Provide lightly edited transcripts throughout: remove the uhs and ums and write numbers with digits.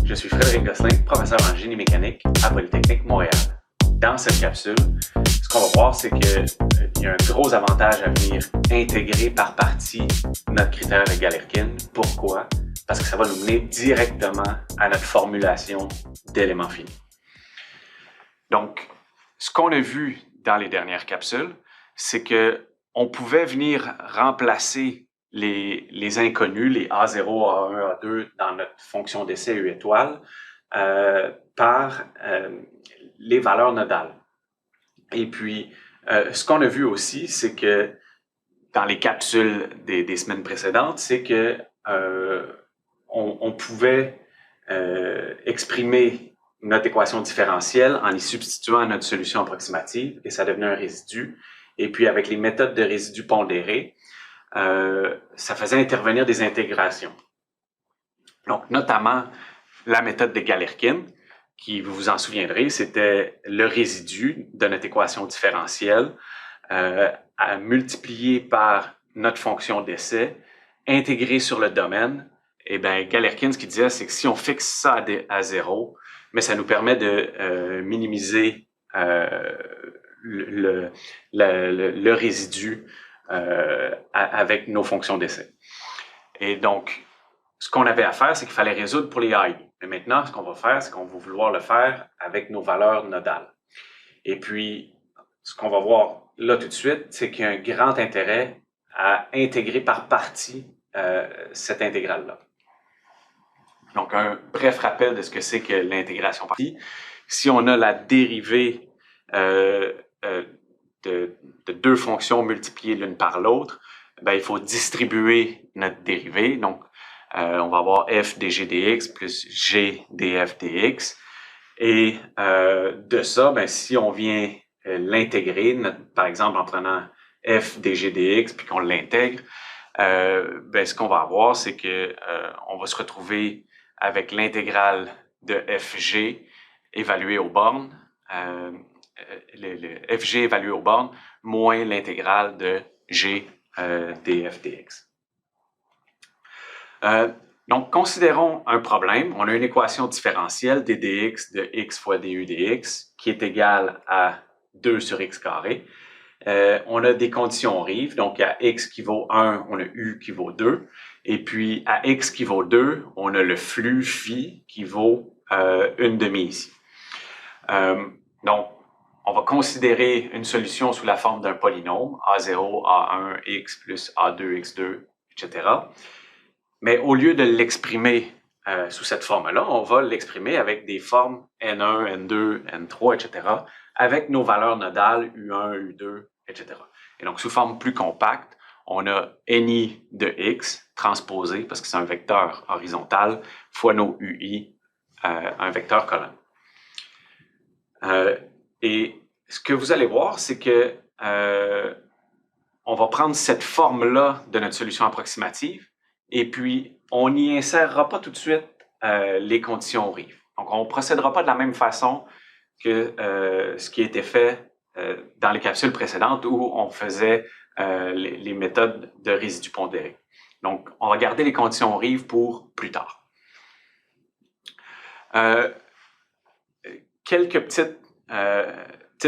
Je suis Frédéric Gosselin, professeur en génie mécanique à Polytechnique Montréal. Dans cette capsule, ce qu'on va voir, c'est qu'il y a un gros avantage à venir intégrer par partie notre critère de Galerkin. Pourquoi? Parce que ça va nous mener directement à notre formulation d'éléments finis. Donc, ce qu'on a vu dans les dernières capsules, c'est qu'on pouvait venir remplacer les inconnus, les A0, A1, A2 dans notre fonction d'essai U étoile par les valeurs nodales. Et puis, ce qu'on a vu aussi, c'est que dans les capsules des semaines précédentes, c'est que on pouvait exprimer notre équation différentielle en y substituant notre solution approximative et ça devenait un résidu. Et puis, avec les méthodes de résidus pondérés, ça faisait intervenir des intégrations. Donc, notamment, la méthode de Galerkin, qui, vous vous en souviendrez, c'était le résidu de notre équation différentielle à multiplier par notre fonction d'essai, intégré sur le domaine. Et bien, Galerkin, ce qu'il disait, c'est que si on fixe ça à 0, mais ça nous permet de minimiser le résidu avec nos fonctions d'essai. Et donc, ce qu'on avait à faire, c'est qu'il fallait résoudre pour les AI. Mais maintenant, ce qu'on va faire, c'est qu'on va vouloir le faire avec nos valeurs nodales. Et puis, ce qu'on va voir là tout de suite, c'est qu'il y a un grand intérêt à intégrer par partie cette intégrale-là. Donc, un bref rappel de ce que c'est que l'intégration partie. Si on a la dérivée de deux fonctions multipliées l'une par l'autre, ben, il faut distribuer notre dérivée. Donc, on va avoir f dg dx plus g df dx. Et de ça, ben, si on vient l'intégrer, par exemple en prenant f dg dx puis qu'on l'intègre, ben, ce qu'on va avoir, c'est que on va se retrouver avec l'intégrale de fg évaluée aux bornes, le fg évalué aux bornes, moins l'intégrale de g df dx. Donc, considérons un problème. On a une équation différentielle d dx de x fois du dx qui est égale à 2 sur x carré. On a des conditions rives, donc à x qui vaut 1, on a u qui vaut 2. Et puis, à x qui vaut 2, on a le flux phi qui vaut une demi ici. Donc, on va considérer une solution sous la forme d'un polynôme, a0, a1, x plus a2, x2, etc. Mais au lieu de l'exprimer sous cette forme-là, on va l'exprimer avec des formes N1, N2, N3, etc., avec nos valeurs nodales U1, U2, etc. Et donc, sous forme plus compacte, on a NI de X transposé, parce que c'est un vecteur horizontal, fois nos UI, un vecteur colonne. Et ce que vous allez voir, c'est que on va prendre cette forme-là de notre solution approximative, et puis on n'y insérera pas tout de suite les conditions rives. Donc, on ne procédera pas de la même façon que ce qui était fait dans les capsules précédentes où on faisait les méthodes de résidus pondérés. Donc, on va garder les conditions rives pour plus tard. Quelques petites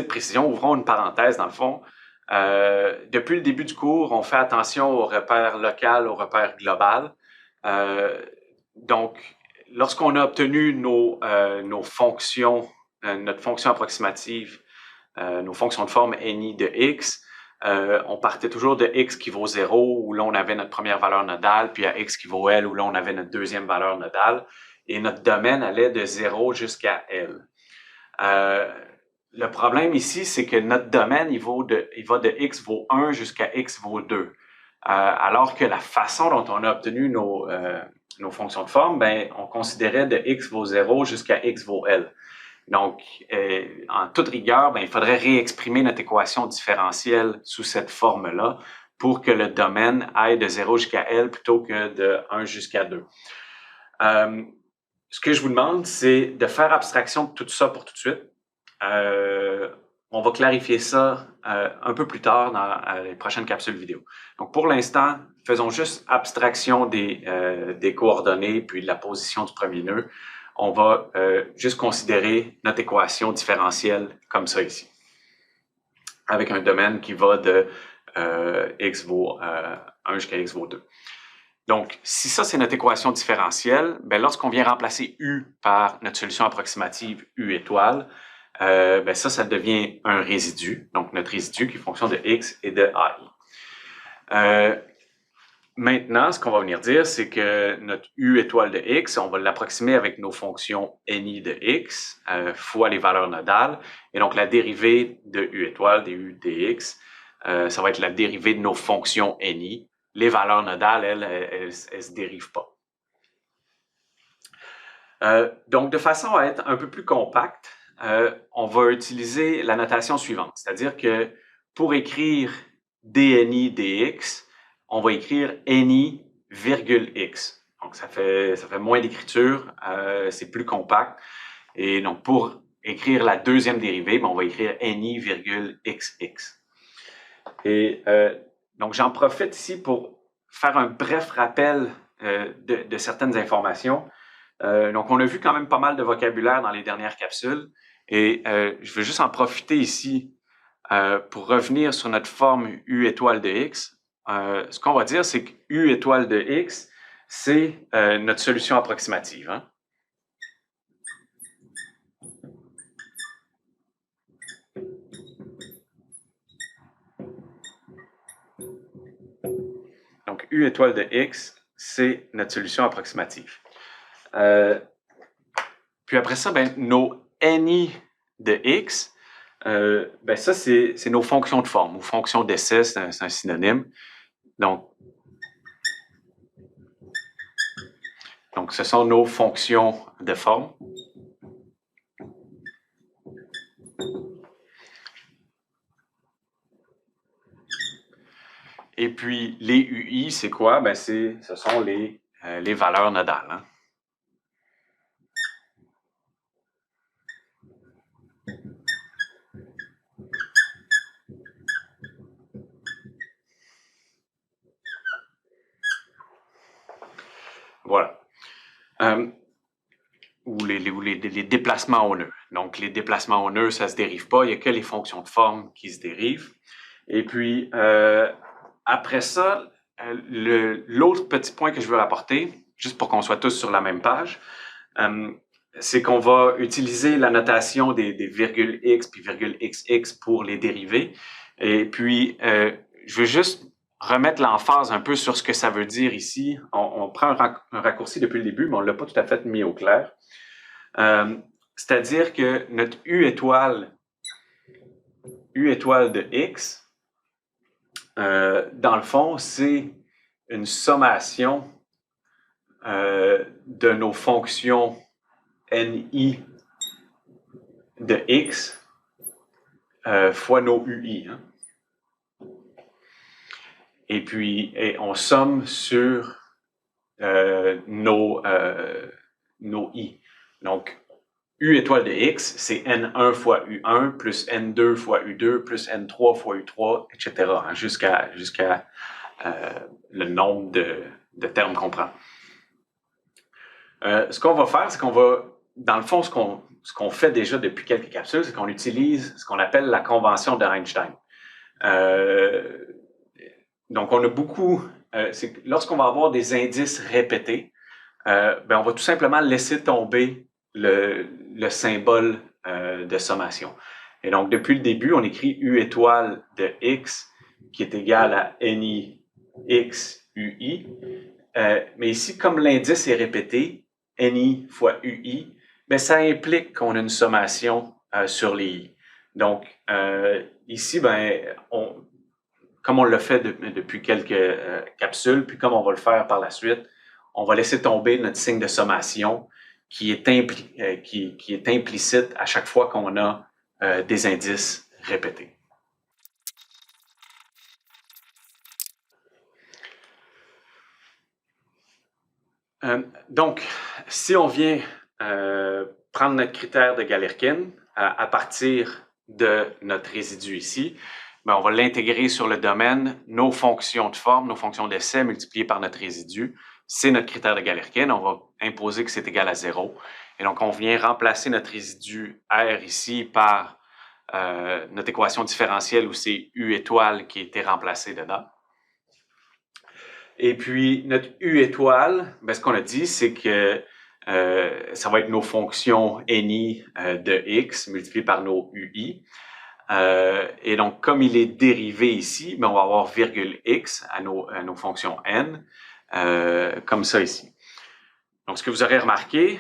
précisions, ouvrons une parenthèse dans le fond. Depuis le début du cours, on fait attention au repère local, au repère global. Donc, lorsqu'on a obtenu nos fonctions, notre fonction approximative, nos fonctions de forme NI de x, on partait toujours de x qui vaut 0, où là on avait notre première valeur nodale, puis à x qui vaut L, où là on avait notre deuxième valeur nodale, et notre domaine allait de 0 jusqu'à L. Le problème ici, c'est que notre domaine, il va de x vaut 1 jusqu'à x vaut 2. Alors que la façon dont on a obtenu nos fonctions de forme, ben, on considérait de x vaut 0 jusqu'à x vaut L. Donc, en toute rigueur, ben, il faudrait réexprimer notre équation différentielle sous cette forme-là pour que le domaine aille de 0 jusqu'à L plutôt que de 1 jusqu'à 2. Ce que je vous demande, c'est de faire abstraction de tout ça pour tout de suite. On va clarifier ça un peu plus tard dans les prochaines capsules vidéo. Donc, pour l'instant, faisons juste abstraction des coordonnées puis de la position du premier nœud. on va juste considérer notre équation différentielle comme ça ici, avec un domaine qui va de x vaut 1 jusqu'à x vaut 2. Donc, si ça, c'est notre équation différentielle, ben, lorsqu'on vient remplacer u par notre solution approximative u étoile, ben ça devient un résidu, donc notre résidu qui est fonction de x et de ai. Maintenant, ce qu'on va venir dire, c'est que notre u étoile de x, on va l'approximer avec nos fonctions ni de x fois les valeurs nodales. Et donc, la dérivée de u étoile, du dx, ça va être la dérivée de nos fonctions ni. Les valeurs nodales, elles se dérivent pas. Donc, de façon à être un peu plus compacte, on va utiliser la notation suivante. C'est-à-dire que pour écrire dni dx, on va écrire ni virgule x. Donc, ça fait moins d'écriture, c'est plus compact. Et donc, pour écrire la deuxième dérivée, on va écrire ni virgule xx. Et donc, j'en profite ici pour faire un bref rappel de certaines informations. Donc, on a vu quand même pas mal de vocabulaire dans les dernières capsules. Et je veux juste en profiter ici pour revenir sur notre forme u étoile de x. Ce qu'on va dire, c'est que u étoile de x, c'est notre solution approximative. Hein? Donc, u étoile de x, c'est notre solution approximative. Puis après ça, ben, nos ni de x, ben ça, c'est nos fonctions de forme ou fonctions d'essai, c'est un synonyme. Donc, ce sont nos fonctions de forme. Et puis, les UI, c'est quoi? Ben, ce sont les valeurs nodales. Hein? Voilà. Ou les déplacements au nœud. Donc, les déplacements au nœud, ça ne se dérive pas. Il n'y a que les fonctions de forme qui se dérivent. Et puis, après ça, l'autre petit point que je veux rapporter, juste pour qu'on soit tous sur la même page, c'est qu'on va utiliser la notation des virgules x puis virgule xx pour les dérivés. Et puis, je veux juste remettre l'emphase un peu sur ce que ça veut dire ici. On prend un raccourci depuis le début, mais on ne l'a pas tout à fait mis au clair. C'est-à-dire que notre u étoile de x, dans le fond, c'est une sommation de nos fonctions ni de x fois nos ui. Hein? Et puis, on somme sur nos i. Donc, u étoile de x, c'est n1 fois u1 plus n2 fois u2 plus n3 fois u3, etc. Hein, jusqu'à le nombre de termes qu'on prend. Ce qu'on va faire, c'est qu'on va, dans le fond, ce qu'on fait déjà depuis quelques capsules, c'est qu'on utilise ce qu'on appelle la convention de Einstein. Donc, on a beaucoup, lorsqu'on va avoir des indices répétés, ben, on va tout simplement laisser tomber le symbole de sommation. Et donc, depuis le début, on écrit u étoile de x qui est égal à ni x ui. Mais ici, comme l'indice est répété, ni fois ui, ben, ça implique qu'on a une sommation sur les i. Donc, ici, ben, comme on l'a fait depuis quelques capsules, puis comme on va le faire par la suite, on va laisser tomber notre signe de sommation qui est implicite à chaque fois qu'on a des indices répétés. Donc, si on vient prendre notre critère de Galerkin à partir de notre résidu ici, ben on va l'intégrer sur le domaine, nos fonctions de forme, nos fonctions d'essai multipliées par notre résidu, c'est notre critère de Galerkin. On va imposer que c'est égal à 0. Et donc, on vient remplacer notre résidu R ici par notre équation différentielle où c'est U étoile qui a été remplacée dedans. Et puis, notre U étoile, ben, ce qu'on a dit, c'est que ça va être nos fonctions NI de X multipliées par nos UI. Et donc, comme il est dérivé ici, ben, on va avoir virgule X à nos fonctions N, comme ça ici. Donc, ce que vous aurez remarqué,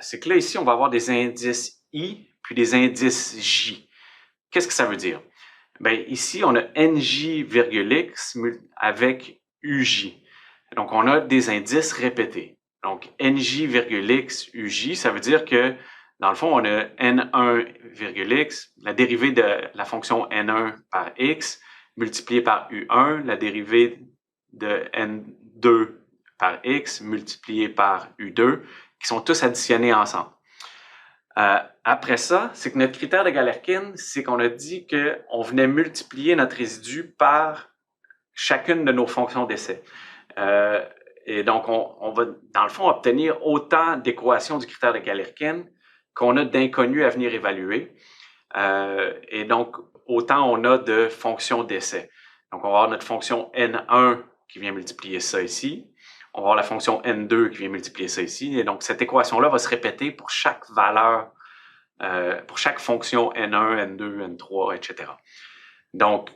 c'est que là, ici, on va avoir des indices I puis des indices J. Qu'est-ce que ça veut dire? Ben, ici, on a NJ virgule X avec UJ. Donc, on a des indices répétés. Donc, NJ virgule X, UJ, ça veut dire que, dans le fond, on a N1 virgule X, la dérivée de la fonction N1 par X, multipliée par U1, la dérivée de N2 par X, multipliée par U2, qui sont tous additionnés ensemble. Après ça, c'est que notre critère de Galerkin, c'est qu'on a dit qu'on venait multiplier notre résidu par chacune de nos fonctions d'essai. Et donc, on va, dans le fond, obtenir autant d'équations du critère de Galerkin qu'on a d'inconnus à venir évaluer. Et donc, autant on a de fonctions d'essai. Donc, on va avoir notre fonction N1 qui vient multiplier ça ici. On va avoir la fonction N2 qui vient multiplier ça ici. Et donc, cette équation-là va se répéter pour chaque valeur, pour chaque fonction N1, N2, N3, etc. Donc,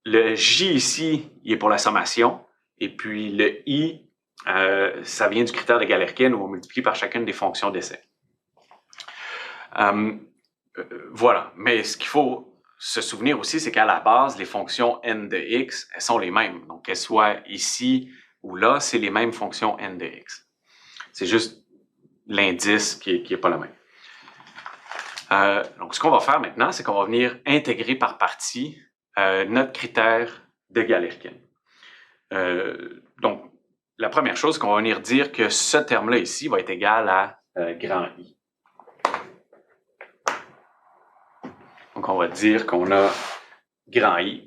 le J ici, il est pour la sommation. Et puis, le I, ça vient du critère de Galerkin où on multiplie par chacune des fonctions d'essai. Voilà. Mais ce qu'il faut se souvenir aussi, c'est qu'à la base, les fonctions n de x, elles sont les mêmes. Donc, qu'elles soient ici ou là, c'est les mêmes fonctions n de x. C'est juste l'indice qui est pas le même. Donc, ce qu'on va faire maintenant, c'est qu'on va venir intégrer par partie notre critère de Galerkin. Donc, la première chose, c'est qu'on va venir dire que ce terme-là ici va être égal à grand I. Donc, on va dire qu'on a grand I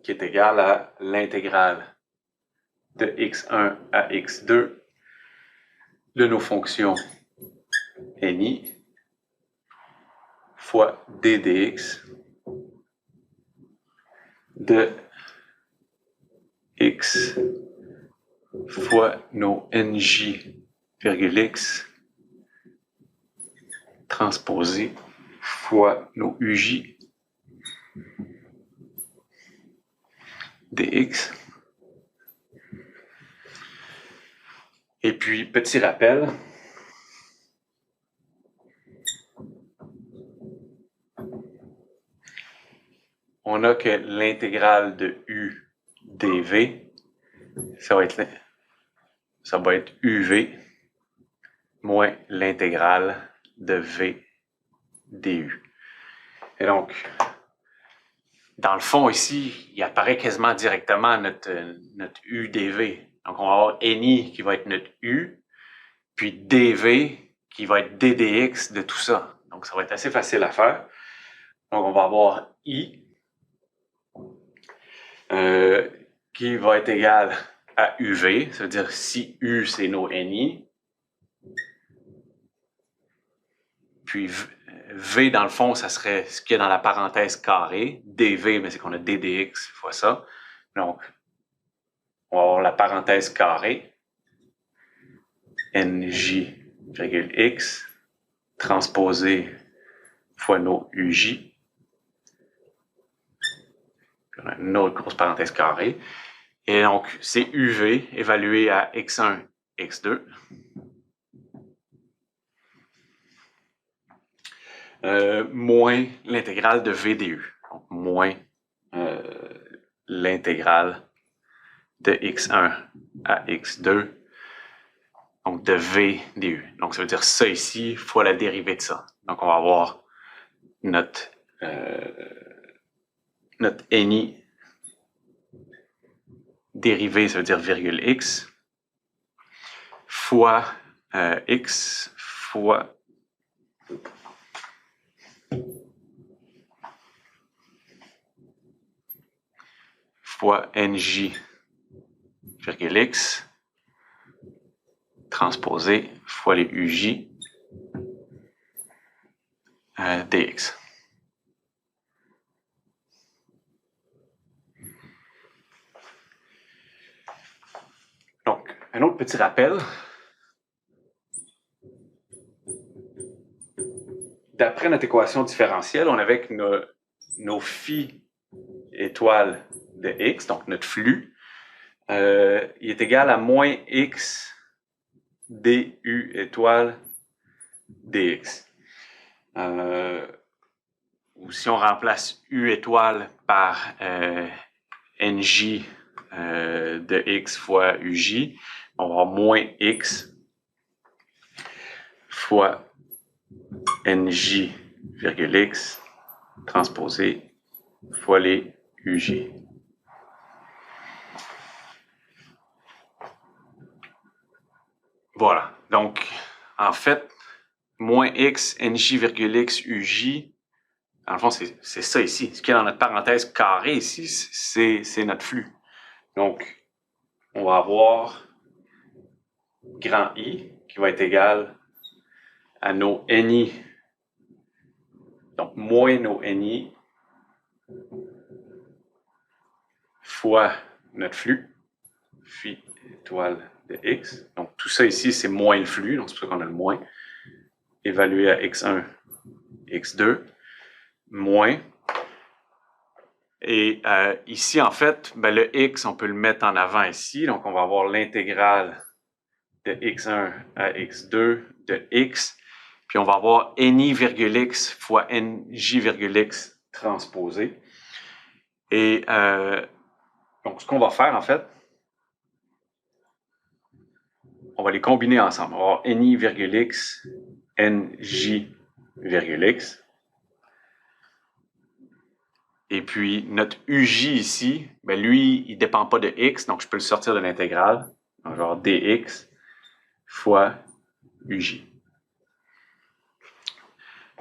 qui est égal à l'intégrale de x1 à x2 de nos fonctions ni fois d dx de x fois nos nj virgule x transposé fois nos uj dx. Et puis, petit rappel, on a que l'intégrale de u dv, ça va être uv moins l'intégrale de v du. Et donc, dans le fond ici, il apparaît quasiment directement notre u dv. Donc, on va avoir ni qui va être notre u, puis dv qui va être ddx de tout ça. Donc, ça va être assez facile à faire. Donc, on va avoir i qui va être égal à uv, ça veut dire si u c'est nos ni, puis v dans le fond, ça serait ce qu'il y a dans la parenthèse carrée, dv, mais c'est qu'on a ddx fois ça. Donc, on va avoir la parenthèse carrée, nj virgule x, transposé fois nos uj. Puis on a une autre grosse parenthèse carrée. Et donc, c'est uv évalué à x1, x2. Moins l'intégrale de v du. Donc, moins l'intégrale de x1 à x2. Donc, de v du. Donc, ça veut dire ça ici fois la dérivée de ça. Donc, on va avoir notre ni dérivée, ça veut dire virgule x, fois x fois fois NJ virgule X transposé fois les UJ dx. Donc, un autre petit rappel. D'après notre équation différentielle, on avait que nos phi étoiles de x, donc notre flux, il est égal à moins x du étoile dx. Ou si on remplace u étoile par nj de x fois uj, on va avoir moins x fois nj virgule x transposé fois les uj. Voilà. Donc, en fait, moins x nj virgule x uj, dans le fond, c'est ça ici. Ce qui est dans notre parenthèse carrée ici, c'est notre flux. Donc, on va avoir grand I qui va être égal à nos NI. Donc, moins nos NI fois notre flux, phi étoile de X. Donc, tout ça ici, c'est moins le flux, donc c'est pour ça qu'on a le moins. Évalué à X1, X2, moins. Et ici, en fait, ben, le X, on peut le mettre en avant ici. Donc, on va avoir l'intégrale de X1 à X2 de X. Puis, on va avoir NI virgule X fois NJ virgule X transposé. Et donc, ce qu'on va faire, en fait, on va les combiner ensemble. On va avoir NI virgule X, NJ virgule X. Et puis, notre UJ ici, ben lui, il ne dépend pas de X, donc je peux le sortir de l'intégrale. Donc, genre DX fois UJ.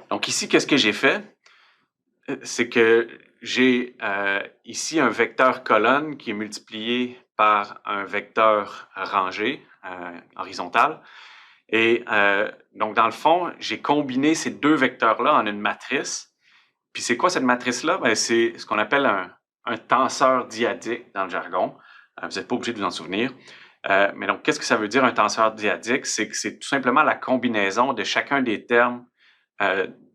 Donc ici, qu'est-ce que j'ai fait? C'est que j'ai ici un vecteur colonne qui est multiplié par un vecteur rangé horizontal. Et donc, dans le fond, j'ai combiné ces deux vecteurs-là en une matrice. Puis c'est quoi cette matrice-là? Ben, c'est ce qu'on appelle un tenseur dyadique dans le jargon. Vous n'êtes pas obligé de vous en souvenir. Mais donc, qu'est-ce que ça veut dire un tenseur dyadique? C'est que c'est tout simplement la combinaison de chacun des termes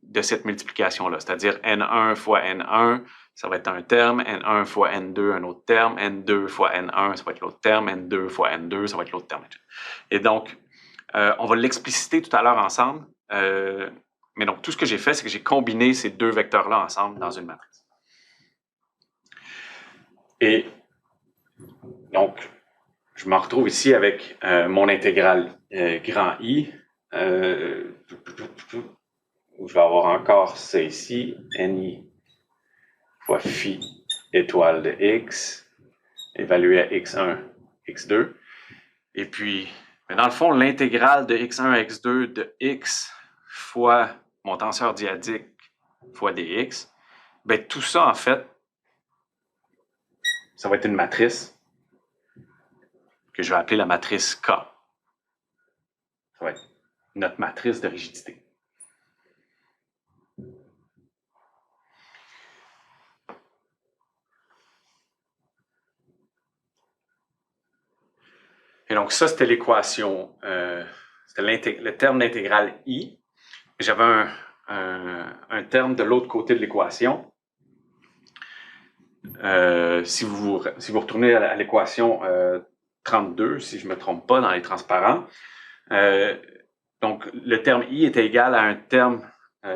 de cette multiplication-là. C'est-à-dire N1 fois N1, ça va être un terme, N1 fois N2, un autre terme, N2 fois N1, ça va être l'autre terme, N2 fois N2, ça va être l'autre terme. Et donc, on va l'expliciter tout à l'heure ensemble. Mais donc, tout ce que j'ai fait, c'est que j'ai combiné ces deux vecteurs-là ensemble dans une matrice. Et donc, je me retrouve ici avec mon intégrale grand I, où je vais avoir encore ça ici, NI fois phi étoile de X, évalué à X1, X2. Et puis, mais dans le fond, l'intégrale de X1 à X2 de X fois mon tenseur dyadique fois dx, ben tout ça, en fait, ça va être une matrice que je vais appeler la matrice K. Ça va être notre matrice de rigidité. Et donc, ça, c'était l'équation, c'était le terme d'intégrale I. J'avais un terme de l'autre côté de l'équation. Si vous retournez à l'équation 32, si je ne me trompe pas, dans les transparents, donc le terme I est égal à un terme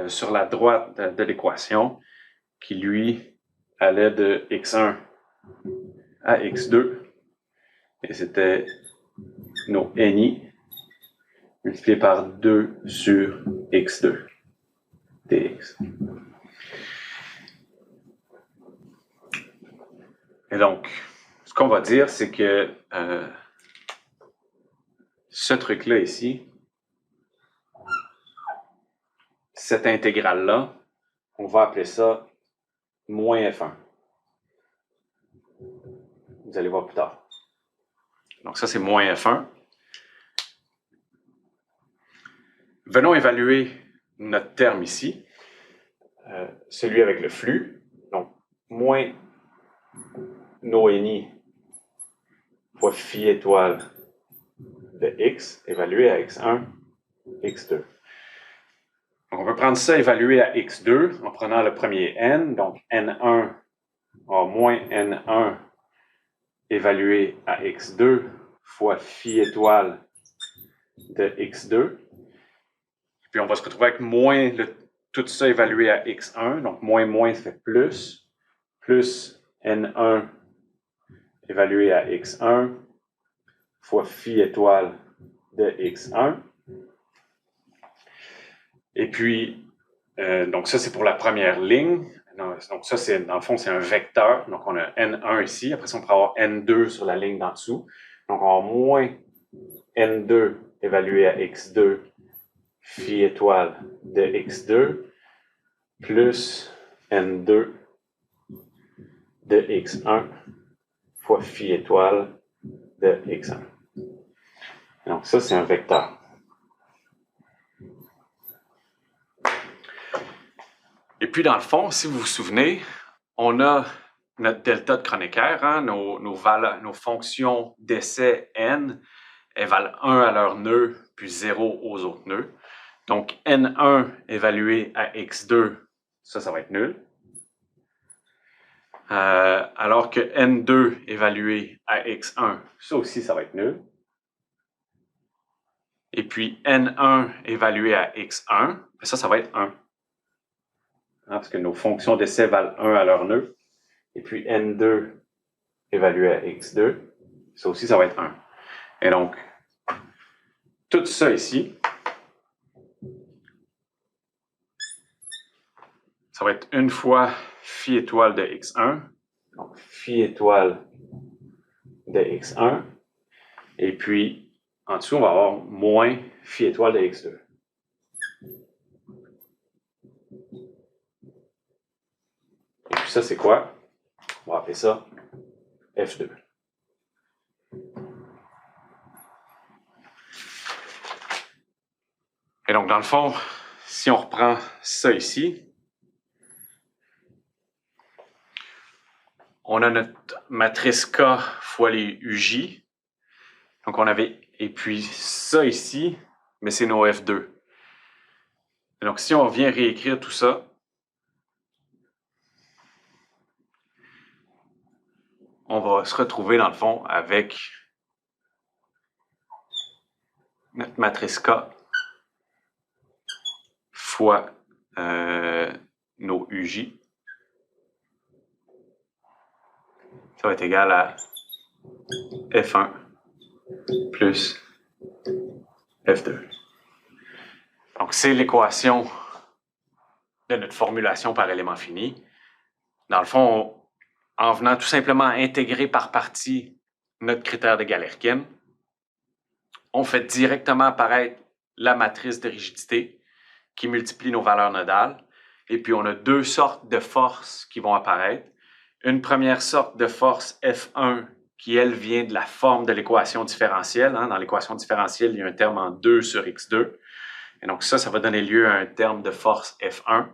sur la droite de l'équation qui, lui, allait de x1 à x2. Et c'était nos NI multiplié par 2 sur x2 dx. Et donc, ce qu'on va dire, c'est que ce truc-là ici, cette intégrale-là, on va appeler ça moins f1. vous allez voir plus tard. Donc ça, c'est moins F1. Venons évaluer notre terme ici, celui avec le flux. Donc, moins NONI fois phi étoile de x, évalué à x1, x2. Donc, on peut prendre ça évalué à x2 en prenant le premier n, donc n1 en moins n1 évalué à x2 fois phi étoile de x2. Puis on va se retrouver avec moins tout ça évalué à x1, donc moins ça fait plus n1 évalué à x1 fois phi étoile de x1. Et puis, donc ça c'est pour la première ligne. Donc ça, dans le fond, c'est un vecteur. Donc on a n1 ici. Après ça, on pourra avoir n2 sur la ligne d'en dessous. Donc on a moins n2 évalué à x2 phi étoile de x2 plus n2 de x1 fois phi étoile de x1. Donc ça, c'est un vecteur. Et puis, dans le fond, si vous vous souvenez, on a notre delta de Kronecker, hein, nos fonctions d'essai n, elles valent 1 à leur nœud, puis 0 aux autres nœuds. Donc, n1 évalué à x2, ça va être nul. Alors que n2 évalué à x1, ça aussi, ça va être nul. Et puis, n1 évalué à x1, ça va être 1. Hein, parce que nos fonctions d'essai valent 1 à leur nœud. Et puis, n2 évalué à x2, ça aussi, ça va être 1. Et donc, tout ça ici, ça va être une fois phi étoile de x1, donc phi étoile de x1, et puis en dessous, on va avoir moins phi étoile de x2. Et puis ça, c'est quoi? On va appeler ça F2. Et donc, dans le fond, si on reprend ça ici, on a notre matrice K fois les UJ. Donc, on avait, et puis ça ici, mais c'est nos F2. Et donc, si on vient réécrire tout ça, on va se retrouver, dans le fond, avec notre matrice K fois nos UJ. Ça va être égal à F1 plus F2. Donc, c'est l'équation de notre formulation par élément fini. Dans le fond, en venant tout simplement intégrer par partie notre critère de Galerkin, on fait directement apparaître la matrice de rigidité qui multiplie nos valeurs nodales. Et puis, on a deux sortes de forces qui vont apparaître. Une première sorte de force F1 qui, elle, vient de la forme de l'équation différentielle. Hein. Dans l'équation différentielle, il y a un terme en 2 sur x2. Et donc ça va donner lieu à un terme de force F1.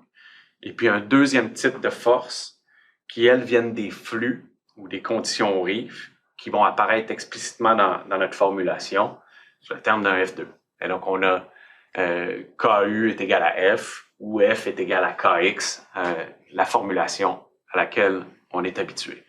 Et puis un deuxième type de force qui, elles, viennent des flux ou des conditions au rive qui vont apparaître explicitement dans notre formulation sur le terme d'un F2. Et donc on a KU est égal à F ou F est égal à KX, la formulation à laquelle on est habitué.